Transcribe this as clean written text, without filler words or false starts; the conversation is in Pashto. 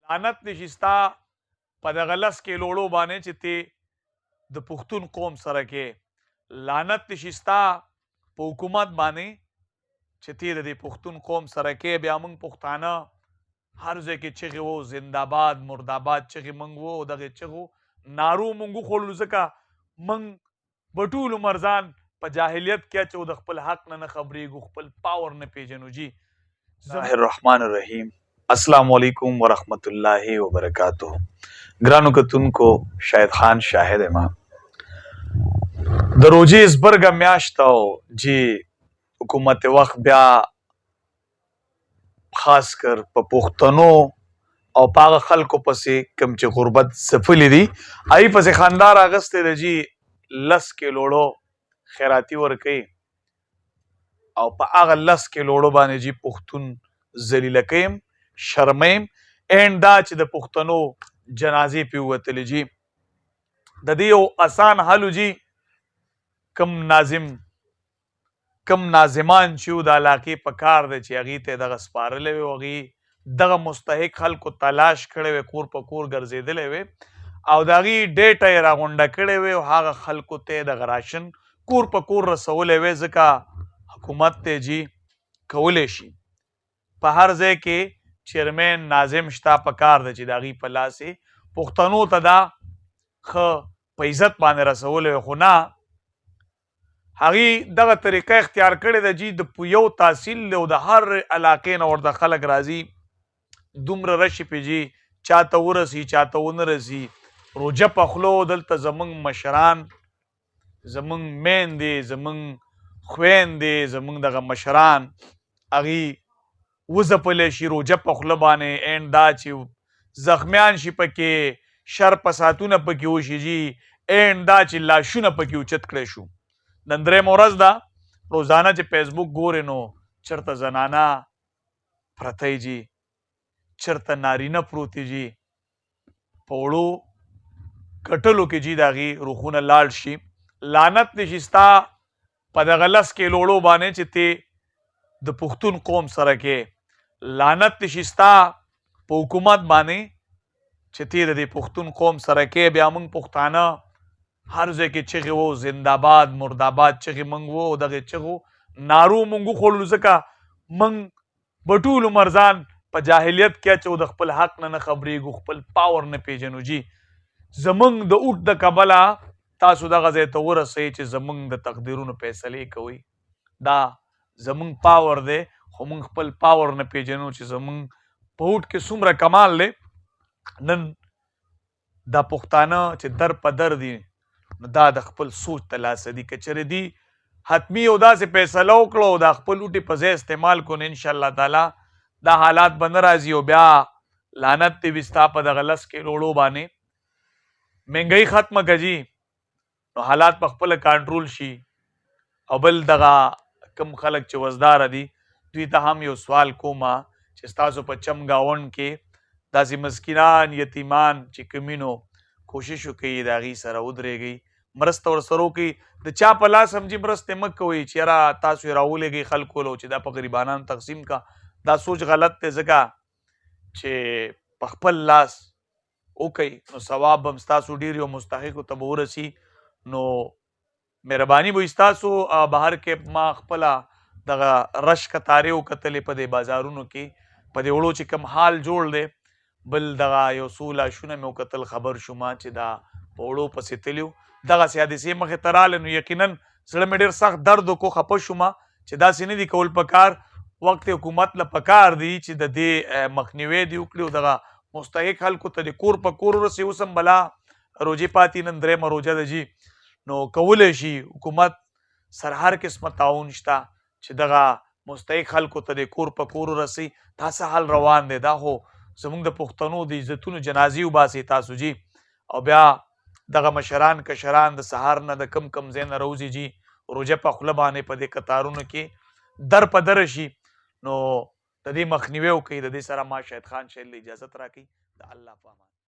لعنت نشي ستا په دغه لس کې لوړو باندې چې ته د پښتون قوم سره کې لعنت نشي ستا په حکومت باندې چې ته د دې پښتون قوم سره کې بیا موږ پښتانه هر ځای کې چغې وو زنده‌باد مرداباد چغې موږ وو دغې چغو نارو موږ وخوړلو ځکه موږ به ټول عمر ځان په جاهلیت کې اچو د خپل حق نه خبرېږو خپل پاور نه پېژنو جي الله الرحمن الرحیم السلام علیکم ورحمت الله وبرکاتہ ګرانو کتونکو شاهد خان شاهد ما د روزي زبرګه میاشت او جی حکومت وخت بیا خاص کر په پښتنو او پاغه خلکو پسې کم چې غربت سفلې دي آی پسې خاندار اغسته د جی لس کې لوړو خیراتی ورکي او په هغه لس کې لوړو باندې جی پښتون ذلیل کيم شرمیم اینډ دا چې د پښتنو جنازې پی وتل جی د دې یو آسان حل جی کم ناظمان چې د علاقې په کار دی چې هغې ته دغه سپارلی وي او هغې دغه مستحق خلکو تلاش کړی وی کور په کور ګرځېدلی وی او د هغې ډیټه یې راغونډه کړې وی او هغه خلکو ته دغه راشن کور په کور رسولی وی ځکه حکومت ته جی کولی شي په هر ځای کې چیرمین ناظم شته په کار دی چې د هغې په لاس پښتنو ته دا ښه په عزت باندې رسولی وی خو نه هغې دغه طریقه اختیار کړې ده جی د یو تحصیل او د هر علاقې نه ورته خلک راځي دومره رشي پې جی چاته ورسي چاته ونه رسي روجه پخلو دلته زمونږ مشران زمونږ میندې زمونږ خویندې زمونږ دغه مشران هغې وځپلی شي روجه پخله باندې اینډ دا چې زخمیان شي پکې شر فساتونه پکې وشي جي اینډ دا چې لاشونه پکې اوچت کړی شو نن درېیمه ورځ ده روزانه چې فیسبوک ګورې نو چېرته زنانه پرتی جي چېرته نارینه پروت جي په وړو کټلو کې جي د هغې روحونه لاړ شي لعنت دې شي ستا په دغه لس کې لوړو باندې چې ته د پښتون قوم سره کې لعنت دې شي ستا په حکومت باندې چې ته د دې پښتون قوم سره کې بیا موږ پښتانه هر ځای کې چغې وو زنده‌باد مرداباد چغې موږ وو دغې چغو نارو موږ وخوړلو ځکه موږ به ټول عمر ځان په جاهلیت کې اچو د خپل حق نه خبرېږو خپل پاور نه پېژنو جي زمونږ د اوټ د کبله تاسو دغه ځای ته ورسئ چې زمونږ د تقدیرونو فیصلې کوئ دا زمونږ پاور دی خو موږ خپل پاور نه پېژنو چې زمونږ په اوټ کې څومره کمال دی نن دا پښتانه چې در په در دي نو دا د خپل سوچ ته لاسه دي که چېرې دي حتمي یو داسې فیصله وکړو او دا خپل اوټي په ځای استعمال کړو نو انشاءالله تعالی دا حالات به نه راځي او بیا لعنت دې وي ستا په دغه لس کې لوړو باندې مهنګۍ ختمه که جي نو حالات په خپله کنټرول شي او بل دغه کم خلک چې وزداره دي دوی ته هم یو سوال کومه چې ستاسو په چم ګاونډ کې داسې مسکینان یتیمان چې کمینو کوشش وکړئ د هغې سره ودرېږئ مرسته ورسره وکړئ د چا په لاس هم جي مرستې مه کوئ چې یاره تاسو یې راولېږئ خلکو له چې دا په غریبانانو تقسیم کا دا سوچ غلط دی ځکه چې په خپل لاس وکئ نو ثواب هم ستاسو ډېر یو مستحقو ته به ورسي نو مهرباني به وي ستاسو بهر کې ما خپله دغه رش کتارې وکتلې په دې بازارونو کې په دې وړو چې کوم حال جوړ دی بل دغه یو څو لاشونه مې وکتل خبر شوم چې دا په وړو پسې تلي وو دغسې حادثې مخې ته راغلې نو یقینا زړه مې ډېر سخت درد وکړو خفه شوم چې داسې نه دي کول پکار وخت حکومت له پکار دی چې د دې مخنیوی دې وکړي او دغه مستحق خلکو ته د کور په کور ورسي اوس هم بلا روجې پاتې نن درېیمه روجه ده جي نو کولی شي حکومت سره هر قسمه تعاون شته چې دغه مستحق خلکو ته د کور په کور ورسي دا څه حال روان دی دا خو زمونږ د پښتنو د عزتونو جنازې وباسئ تاسو جي او بیا دغه مشران کشران د سهار نه د کم ځای نه راوځي جي روجه په خوله باندې په دې کتارونو کې در په دره شي نو د دې مخنیوی وکړئ د دې سره ما شاهد خان شاهد له اجازت راکړئ د الله په امان